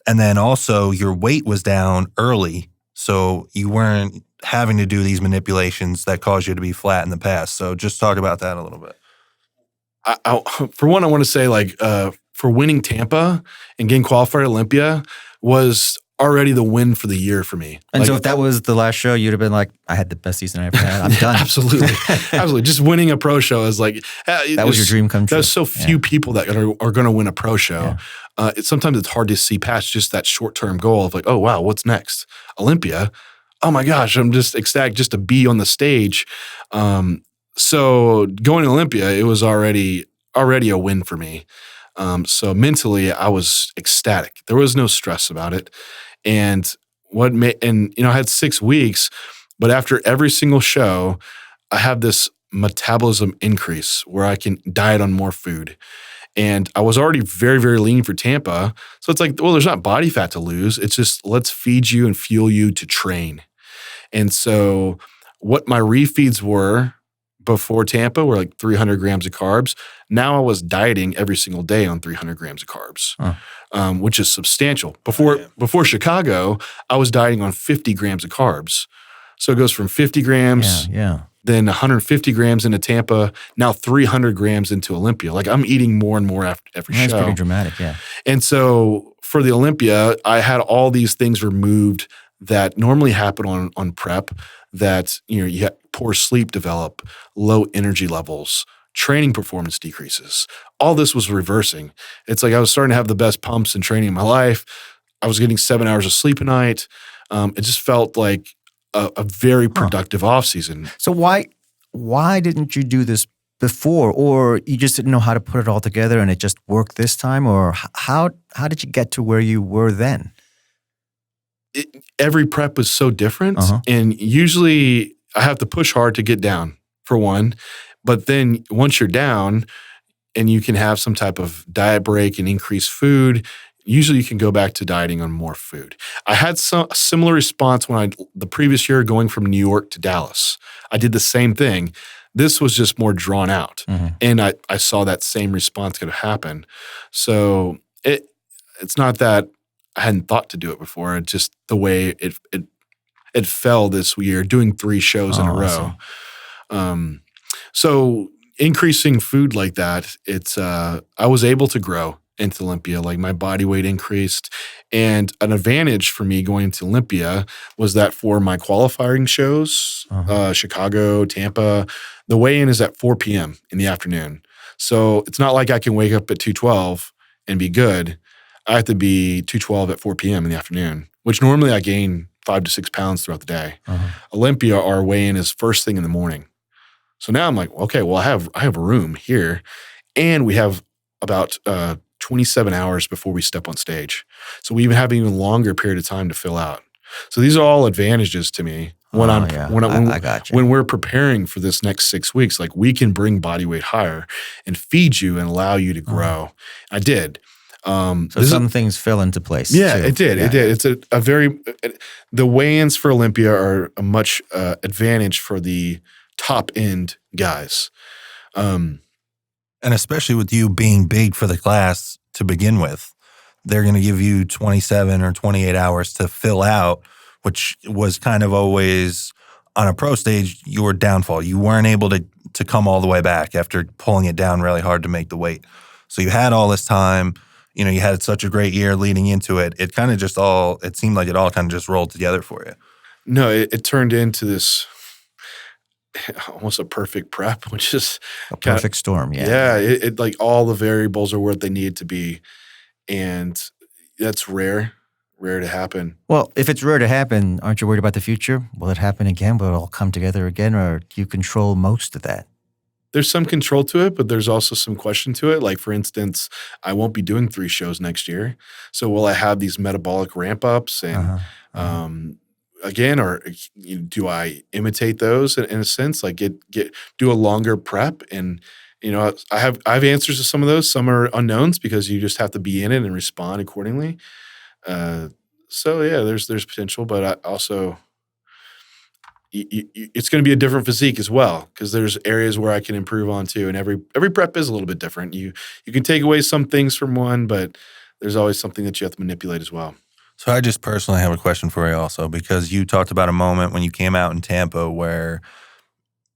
And then also your weight was down early, so you weren't having to do these manipulations that caused you to be flat in the past. So just talk about that a little bit. For one, I want to say for winning Tampa and getting qualified at Olympia was already the win for the year for me. And so if that was the last show, you'd have been like, I had the best season I ever had. I'm done. Absolutely. Just winning a pro show is like... that was your dream come true. There's so few people that are going to win a pro show. Yeah. Sometimes it's hard to see past just that short-term goal of like, oh, wow, what's next? Olympia? Oh my gosh, I'm just ecstatic just to be on the stage. So going to Olympia, it was already a win for me. So mentally, I was ecstatic. There was no stress about it. And I had 6 weeks, but after every single show, I have this metabolism increase where I can diet on more food. And I was already very, very lean for Tampa. So it's like, well, there's not body fat to lose. It's just let's feed you and fuel you to train. And so what my refeeds were before Tampa were like 300 grams of carbs. Now I was dieting every single day on 300 grams of carbs, which is substantial. Before Chicago, I was dieting on 50 grams of carbs. So it goes from 50 grams, then 150 grams into Tampa, now 300 grams into Olympia. Like I'm eating more and more after every show. That's pretty dramatic, yeah. And so for the Olympia, I had all these things removed that normally happen on prep, that you have poor sleep develop, low energy levels, training performance decreases. All this was reversing. It's like I was starting to have the best pumps and training in my life. I was getting 7 hours of sleep a night. It just felt like a very productive off season. So why didn't you do this before, or you just didn't know how to put it all together and it just worked this time, or how did you get to where you were then? Every prep was so different, and usually I have to push hard to get down, for one. But then once you're down and you can have some type of diet break and increase food, usually you can go back to dieting on more food. I had a similar response the previous year going from New York to Dallas. I did the same thing. This was just more drawn out. And I saw that same response could happen. So it's not that I hadn't thought to do it before. It's just the way it fell this year, doing 3 shows in a row. So increasing food like that, I was able to grow into Olympia. Like my body weight increased, and an advantage for me going to Olympia was that for my qualifying shows, Chicago, Tampa, the weigh-in is at 4 p.m. in the afternoon. So it's not like I can wake up at 2:12 and be good. I have to be 2:12 at 4 p.m. in the afternoon, which normally I gain 5 to 6 pounds throughout the day. Olympia, our weigh-in is first thing in the morning. So now I'm like, okay, well, I have room here, and we have about 27 hours before we step on stage. So we even have an even longer period of time to fill out. So these are all advantages to me when I got you. when we're preparing for this next 6 weeks. Like we can bring body weight higher and feed you and allow you to grow. I did. So some things fell into place. Yeah, too. it did. Yeah. It did. It's a very the weigh-ins for Olympia are a much advantage for the top end guys. And especially with you being big for the class to begin with, they're going to give you 27 or 28 hours to fill out, which was kind of always on a pro stage your downfall. You weren't able to come all the way back after pulling it down really hard to make the weight. So you had all this time. You had such a great year leading into it. It kind of it seemed like it all kind of just rolled together for you. No, it turned into this almost a perfect prep, which is A perfect storm, yeah. Yeah, it like all the variables are where they need to be, and that's rare to happen. Well, if it's rare to happen, aren't you worried about the future? Will it happen again? Will it all come together again, or do you control most of that? There's some control to it, but there's also some question to it. Like, for instance, I won't be doing 3 shows next year. So will I have these metabolic ramp-ups? And again, or do I imitate those in a sense? Like do a longer prep? And, I have answers to some of those. Some are unknowns because you just have to be in it and respond accordingly. So, yeah, there's potential, but I also – it's going to be a different physique as well, because there's areas where I can improve on too, and every prep is a little bit different. You can take away some things from one, but there's always something that you have to manipulate as well. So I just personally have a question for you also, because you talked about a moment when you came out in Tampa where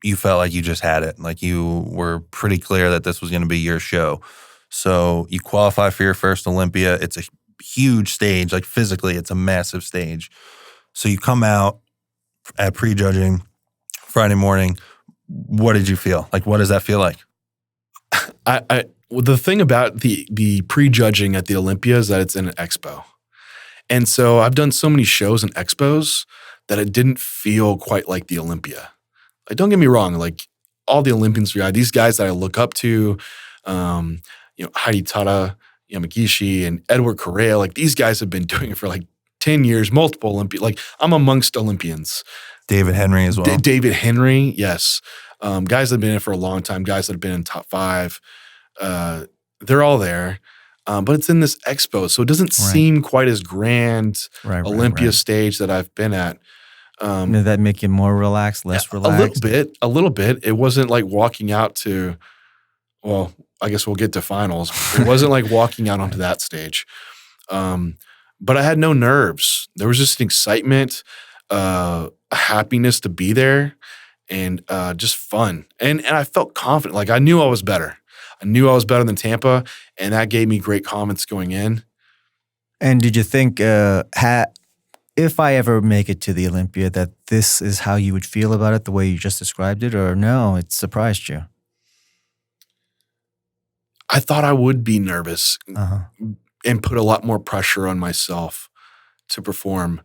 you felt like you just had it, like you were pretty clear that this was going to be your show. So you qualify for your first Olympia. It's a huge stage, like physically it's a massive stage. So you come out at prejudging Friday morning. What did you feel? Like, what does that feel like? Well, the thing about the prejudging at the Olympia is that it's in an expo. And so I've done so many shows and expos that it didn't feel quite like the Olympia. Like, don't get me wrong, like all the Olympians, these guys that I look up to, Heidi Tada, Yamagishi, and Edward Correa, like these guys have been doing it for like 10 years, multiple Olympia. Like I'm amongst Olympians. David Henry as well. David Henry, yes. Guys that have been in it for a long time, guys that have been in top 5. They're all there. But it's in this expo, so it doesn't seem quite as grand Olympia stage that I've been at. Did that make you more relaxed, less relaxed? A little bit. It wasn't like walking out to, well, I guess we'll get to finals. It wasn't like walking out onto that stage. But I had no nerves. There was just an excitement, a happiness to be there, and just fun. And I felt confident. Like I knew I was better. I knew I was better than Tampa, and that gave me great confidence going in. And did you think, if I ever make it to the Olympia, that this is how you would feel about it, the way you just described it, or no, it surprised you? I thought I would be nervous Uh-huh. and put a lot more pressure on myself to perform.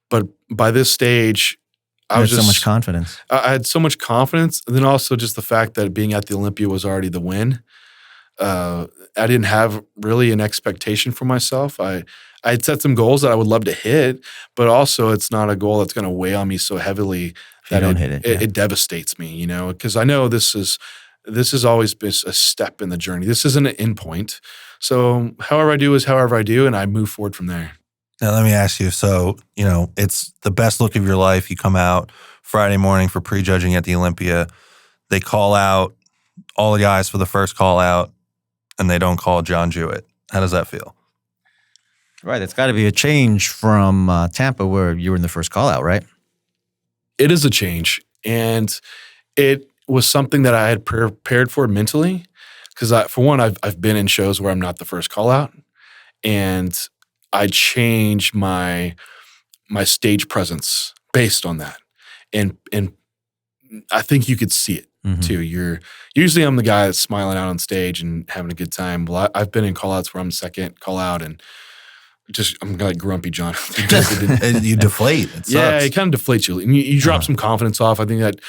But by this stage, I was had just so much confidence. I had so much confidence. And then also just the fact that being at the Olympia was already the win. I didn't have really an expectation for myself. I had set some goals that I would love to hit, but also it's not a goal that's going to weigh on me so heavily that don't hit it, yeah. it devastates me, because I know this has always been a step in the journey. This isn't an end point. So however I do is however I do, and I move forward from there. Now, let me ask you. So, it's the best look of your life. You come out Friday morning for prejudging at the Olympia. They call out all the guys for the first call out, and they don't call John Jewett. How does that feel? Right. It's got to be a change from Tampa, where you were in the first call out, right? It is a change, and it was something that I had prepared for mentally, because for one, I've been in shows where I'm not the first call out, and I change my stage presence based on that, and I think you could see it too. Usually I'm the guy that's smiling out on stage and having a good time. Well, I've been in call outs where I'm the second call out, and I'm like grumpy John. You deflate. It sucks. Yeah, it kind of deflates you. And you drop some confidence off. I think that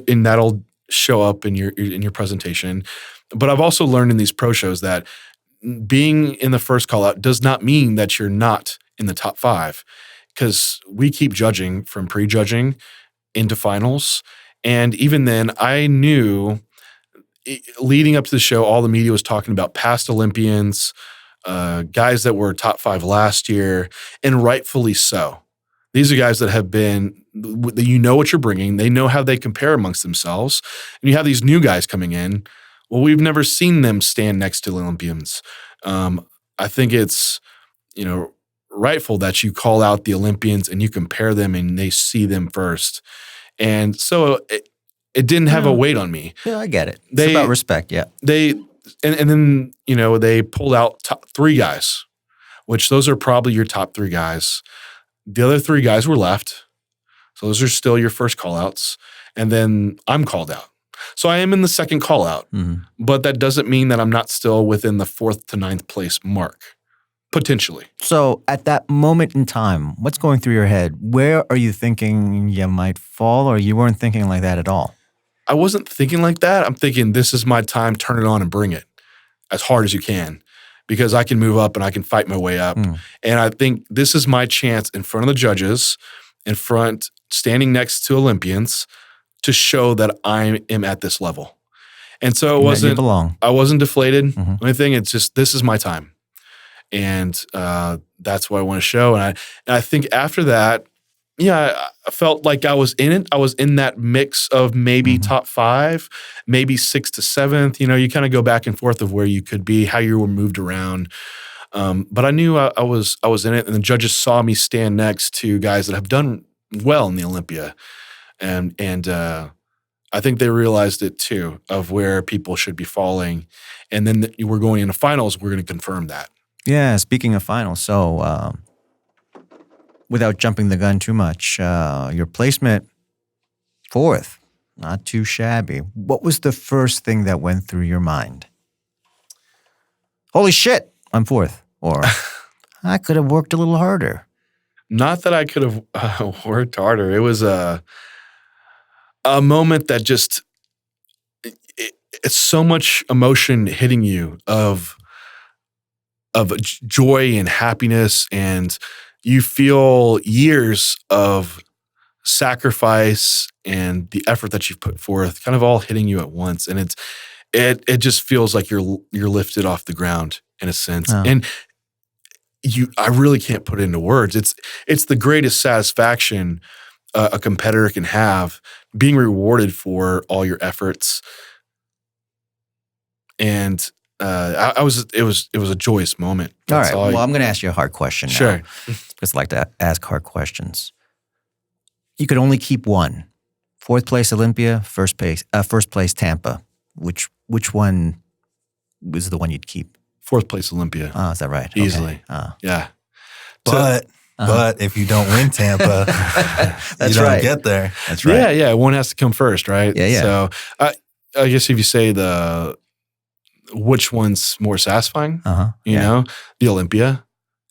and that'll show up in your presentation. But I've also learned in these pro shows that being in the first call out does not mean that you're not in the top 5, because we keep judging from prejudging into finals. And even then, I knew leading up to the show, all the media was talking about past Olympians, guys that were top 5 last year, and rightfully so. These are guys that have been, what you're bringing. They know how they compare amongst themselves. And you have these new guys coming in. Well, we've never seen them stand next to Olympians. I think it's, rightful that you call out the Olympians and you compare them and they see them first. And so it didn't have a weight on me. Yeah, I get it. It's about respect, yeah. And then, they pulled out 3 guys, which those are probably your top 3 guys. The other 3 guys were left. So those are still your first call outs. And then I'm called out. So I am in the second call out, but that doesn't mean that I'm not still within the 4th to 9th place mark, potentially. So at that moment in time, what's going through your head? Where are you thinking you might fall, or you weren't thinking like that at all? I wasn't thinking like that. I'm thinking this is my time, turn it on and bring it as hard as you can, because I can move up and I can fight my way up. And I think this is my chance in front of the judges, standing next to Olympians, to show that I am at this level. And so I wasn't deflated or anything. It's just, this is my time. And that's what I want to show. And I think after that, I felt like I was in it. I was in that mix of maybe top 5, maybe 6th to 7th. You kind of go back and forth of where you could be, how you were moved around. But I knew I was in it, and the judges saw me stand next to guys that have done well in the Olympia, and I think they realized it too, of where people should be falling. And then we're going into finals. We're going to confirm that. Yeah. Speaking of finals, so without jumping the gun too much, your placement 4th, not too shabby. What was the first thing that went through your mind? Holy shit, I'm 4th. Or I could have worked a little harder. Not that I could have worked harder. It was a moment that just, it's so much emotion hitting you of joy and happiness, and you feel years of sacrifice and the effort that you've put forth kind of all hitting you at once. And it just feels like you're lifted off the ground in a sense. Oh. And I really can't put it into words. It's the greatest satisfaction a competitor can have, being rewarded for all your efforts. And it was a joyous moment. That's all right. Well, I'm going to ask you a hard question now. Sure. Because I like to ask hard questions. You could only keep one. 4th place Olympia, first place Tampa. Which one was the one you'd keep? 4th place Olympia. Oh, is that right? Easily. Okay. Oh. Yeah. But if you don't win Tampa, you don't get there. That's right. Yeah. One has to come first, right? Yeah. So I guess if you say which one's more satisfying, you know, the Olympia,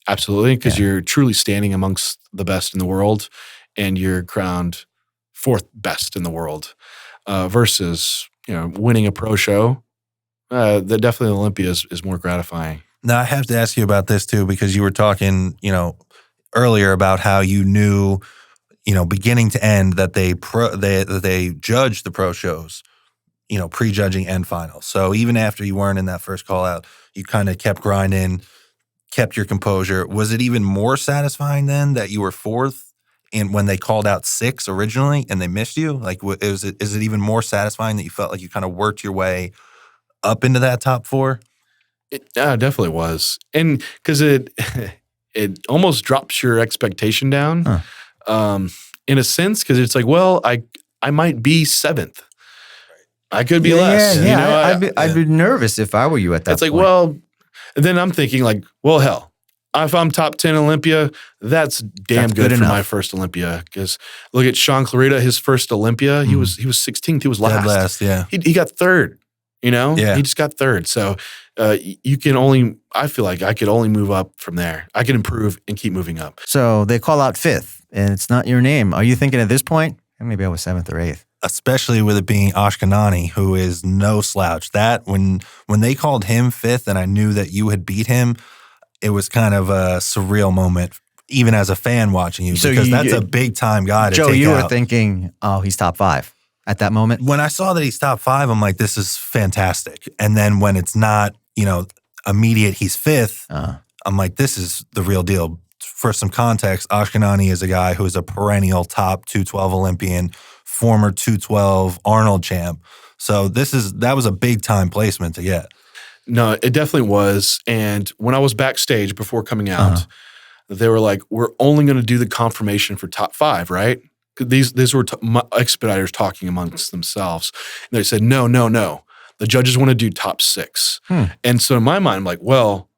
absolutely, because you're truly standing amongst the best in the world, and you're crowned fourth best in the world, versus winning a pro show. Definitely Olympia is more gratifying. Now I have to ask you about this too, because you were talking, earlier about how you knew, beginning to end that they judged the pro shows, prejudging and finals. So even after you weren't in that first call out, you kind of kept grinding, kept your composure. Was it even more satisfying then that you were fourth and when they called out 6 originally and they missed you? Like, is it even more satisfying that you felt like you kind of worked your way up into that top 4? It definitely was. And because it almost drops your expectation down in a sense, because it's like, well, I might be 7th. I could be less. Yeah. I'd be nervous if I were you at that point. It's like, well, and then I'm thinking like, well, hell, if I'm top 10 Olympia, that's damn good for my first Olympia. Because look at Sean Clarita, his first Olympia, he was 16th. He was last. Dead last, yeah. He got third. He just got third. So I feel like I could only move up from there. I could improve and keep moving up. So they call out 5th, and it's not your name. Are you thinking at this point, maybe I was 7th or 8th? Especially with it being Ashkenani, who is no slouch. That when they called him 5th and I knew that you had beat him, it was kind of a surreal moment, even as a fan watching you, because that's a big time guy to take out. Joe, you were thinking, oh, he's top 5 at that moment? When I saw that he's top 5, I'm like, this is fantastic. And then when it's not, immediate, he's 5th, I'm like, this is the real deal. For some context, Ashkenani is a guy who is a perennial top 212 Olympian, former 212 Arnold champ. So that was a big time placement to get. No, it definitely was. And when I was backstage before coming out, they were like, we're only going to do the confirmation for top 5, right? These were expediters talking amongst themselves. And they said, no. The judges want to do top 6. And so in my mind, I'm like, well,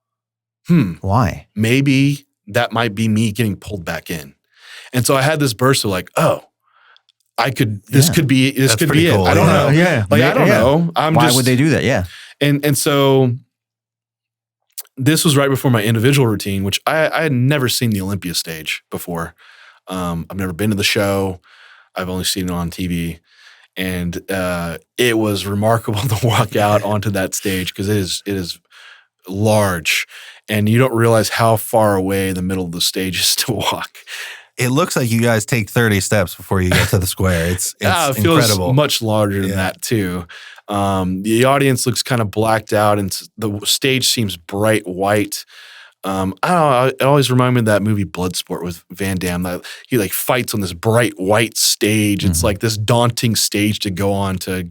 why? Maybe that might be me getting pulled back in. And so I had this burst of like, oh, this could be That's it. Cool. I don't know. Yeah. I don't know. Why would they do that? Yeah. And so this was right before my individual routine, which I had never seen the Olympia stage before. I've never been to the show. I've only seen it on TV. And it was remarkable to walk out onto that stage because it is large, and you don't realize how far away the middle of the stage is to walk. It looks like you guys take 30 steps before you get to the square. It's it incredible. Feels much larger than that too. The audience looks kind of blacked out, and the stage seems bright white. I don't know. It always reminded me of that movie Bloodsport with Van Damme. He like fights on this bright white stage. It's like this daunting stage to go on to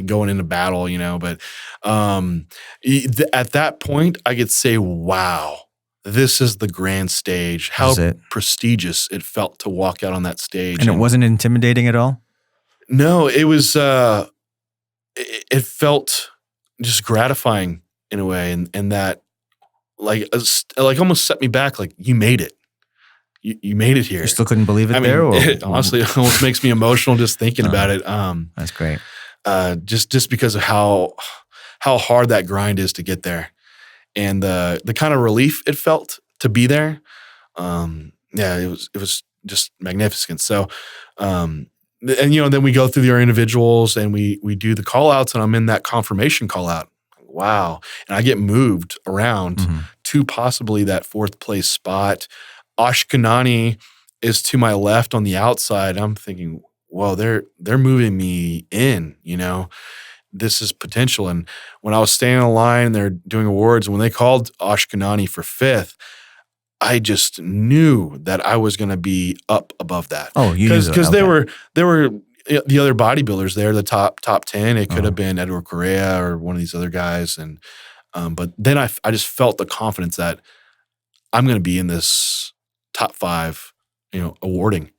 going into battle, But at that point, I could say, "Wow, this is the grand stage." How prestigious it felt to walk out on that stage, and it wasn't intimidating at all. No, it was. It felt just gratifying in a way, and that. Like almost set me back. Like, you made it. You made it here. You still couldn't believe it there? Honestly, it almost makes me emotional just thinking about it. That's great. Just because of how hard that grind is to get there, and the kind of relief it felt to be there. It was just magnificent. So, and then we go through our individuals and we do the call outs, and I'm in that confirmation call out. Wow. And I get moved around to possibly that 4th place spot. Ashkenani is to my left on the outside. I'm thinking, well, they're moving me in, this is potential. And when I was standing in line, they're doing awards, and when they called Ashkenani for 5th, I just knew that I was going to be up above that. Oh, you knew that. Because they were the other bodybuilders there, the top 10. It could have been Edward Correa or one of these other guys, and but then I just felt the confidence that I'm going to be in this top 5, awarding,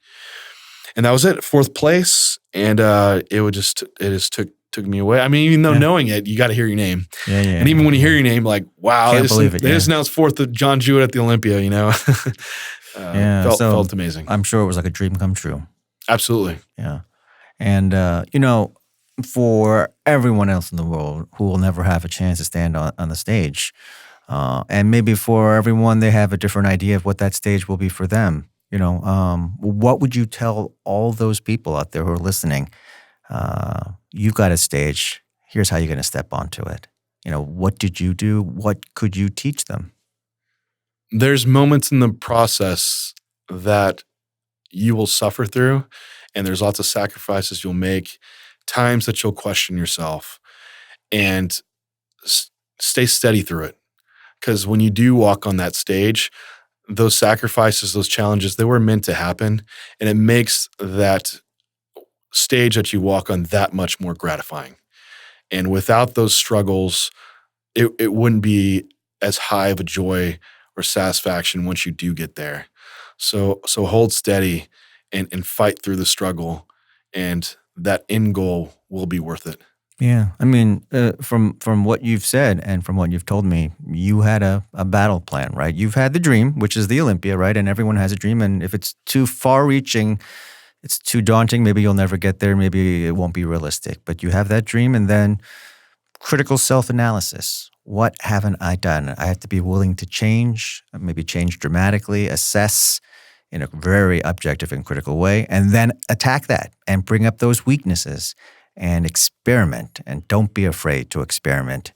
and that was it, 4th place, and it just took took me away. I mean, even though knowing it, you got to hear your name. Yeah. And even when you hear your name, like, wow, Can't believe it, they just announced fourth of John Jewett at the Olympia, you know? Felt amazing. I'm sure it was like a dream come true. Absolutely. Yeah. And, for everyone else in the world who will never have a chance to stand on the stage, and maybe for everyone, they have a different idea of what that stage will be for them. What would you tell all those people out there who are listening? You've got a stage. Here's how you're going to step onto it. What did you do? What could you teach them? There's moments in the process that you will suffer through, and there's lots of sacrifices you'll make, times that you'll question yourself, and stay steady through it. Because when you do walk on that stage, those sacrifices, those challenges, they were meant to happen, and it makes that stage that you walk on that much more gratifying. And without those struggles, it wouldn't be as high of a joy or satisfaction once you do get there. So hold steady and fight through the struggle, and that end goal will be worth it. Yeah. I mean, from what you've said and from what you've told me, you had a battle plan, right? You've had the dream, which is the Olympia, right? And everyone has a dream. And if it's too far reaching, it's too daunting, maybe you'll never get there. Maybe it won't be realistic. But you have that dream, and then critical self-analysis. What haven't I done? I have to be willing to change, maybe change dramatically, assess in a very objective and critical way, and then attack that and bring up those weaknesses and experiment. And don't be afraid to experiment,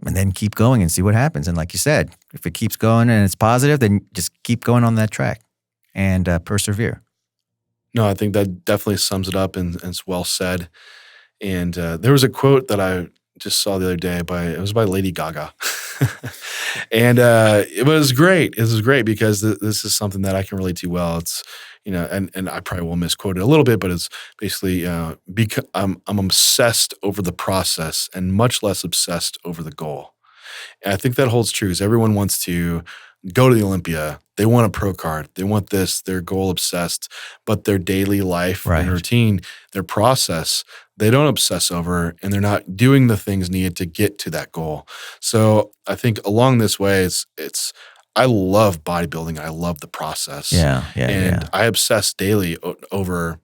and then keep going and see what happens. And like you said, if it keeps going and it's positive, then just keep going on that track and persevere. No, I think that definitely sums it up, and it's well said. And there was a quote that I just saw the other day it was by Lady Gaga. And it was great. It was great because this is something that I can relate to well. It's, and I probably will misquote it a little bit, but it's basically, I'm obsessed over the process and much less obsessed over the goal. And I think that holds true, is everyone wants to go to the Olympia. They want a pro card. They want this. They're goal obsessed, but their daily life and routine, their process, they don't obsess over, and they're not doing the things needed to get to that goal. So I think along this way, I love bodybuilding. I love the process. And I obsess daily over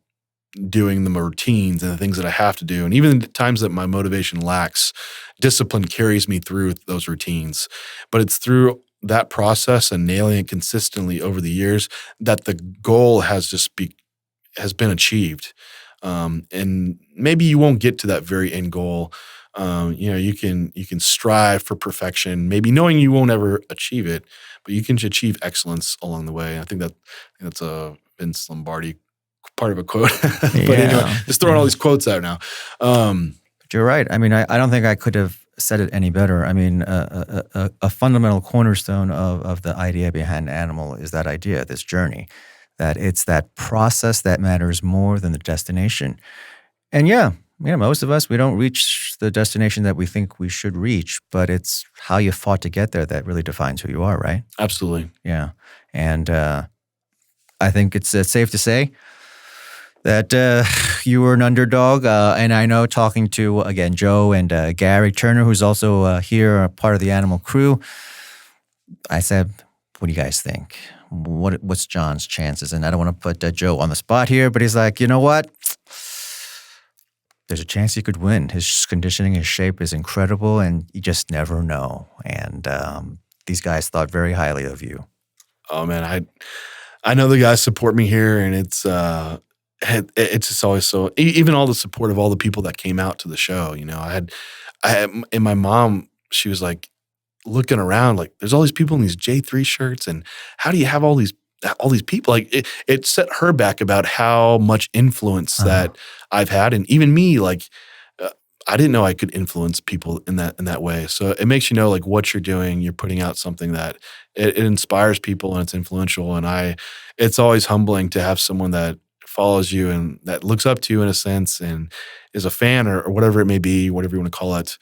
doing the routines and the things that I have to do. And even the times that my motivation lacks, discipline carries me through those routines. But it's through that process and nailing it consistently over the years that the goal has been achieved. And maybe you won't get to that very end goal. You can strive for perfection, maybe knowing you won't ever achieve it, but you can achieve excellence along the way. I think that's a Vince Lombardi part of a quote. But anyway, just throwing all these quotes out now. But you're right. I mean, I don't think I could have said it any better. I mean, a fundamental cornerstone of the idea behind Animal is that idea, this journey, that it's that process that matters more than the destination. And most of us, we don't reach the destination that we think we should reach, but it's how you fought to get there that really defines who you are, right? Absolutely. Yeah. And I think it's safe to say that you were an underdog. And I know, talking to, again, Joe and Gary Turner, who's also here, a part of the Animal crew, I said, what do you guys think? What's John's chances? And I don't want to put Joe on the spot here, but he's like, you know what? There's a chance he could win. His conditioning, his shape is incredible, and you just never know. And these guys thought very highly of you. Oh man, I know the guys support me here, and it's just always so. Even all the support of all the people that came out to the show. I had, and my mom, she was like looking around, like, there's all these people in these J3 shirts, and how do you have all these people? Like, it set her back about how much influence that I've had, and even me, like, I didn't know I could influence people in that way. So it makes you know, like, what you're doing. You're putting out something that it inspires people, and it's influential. And it's always humbling to have someone that follows you and that looks up to you in a sense, and is a fan or whatever it may be, whatever you want to call it.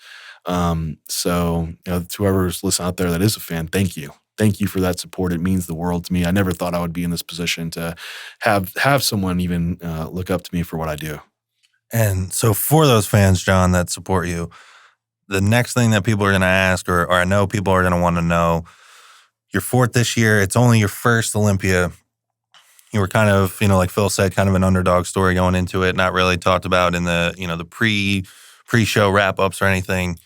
So to whoever's listening out there that is a fan, thank you. Thank you for that support. It means the world to me. I never thought I would be in this position to have someone even look up to me for what I do. And so for those fans, John, that support you, the next thing that people are going to ask, or I know people are going to want to know, you're fourth this year. It's only your first Olympia. You were kind of, like Phil said, kind of an underdog story going into it, not really talked about in the, the pre-show wrap-ups or anything.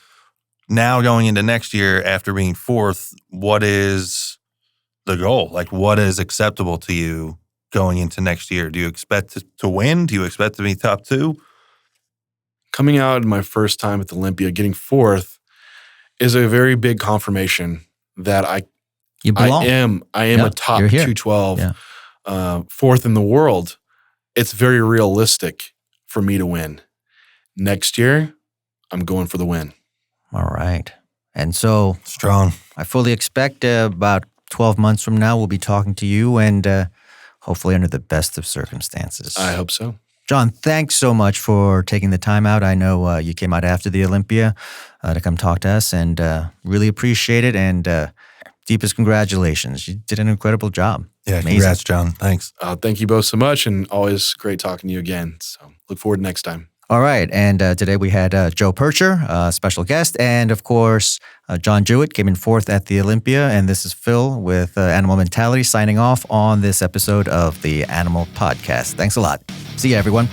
Now going into next year after being fourth, what is the goal? Like, what is acceptable to you going into next year? Do you expect to win? Do you expect to be top 2? Coming out my first time at the Olympia, getting fourth is a very big confirmation that I am a top 212, fourth in the world. It's very realistic for me to win. Next year, I'm going for the win. All right. And so strong. I fully expect about 12 months from now, we'll be talking to you and hopefully under the best of circumstances. I hope so. John, thanks so much for taking the time out. I know you came out after the Olympia to come talk to us and really appreciate it. And deepest congratulations. You did an incredible job. Yeah, amazing. Congrats, John. Thanks. Thank you both so much, and always great talking to you again. So look forward to next time. All right. And today we had Joe Percher, special guest, and of course, John Jewett came in fourth at the Olympia. And this is Phil with Animal Mentality signing off on this episode of the Animal Podcast. Thanks a lot. See you, everyone.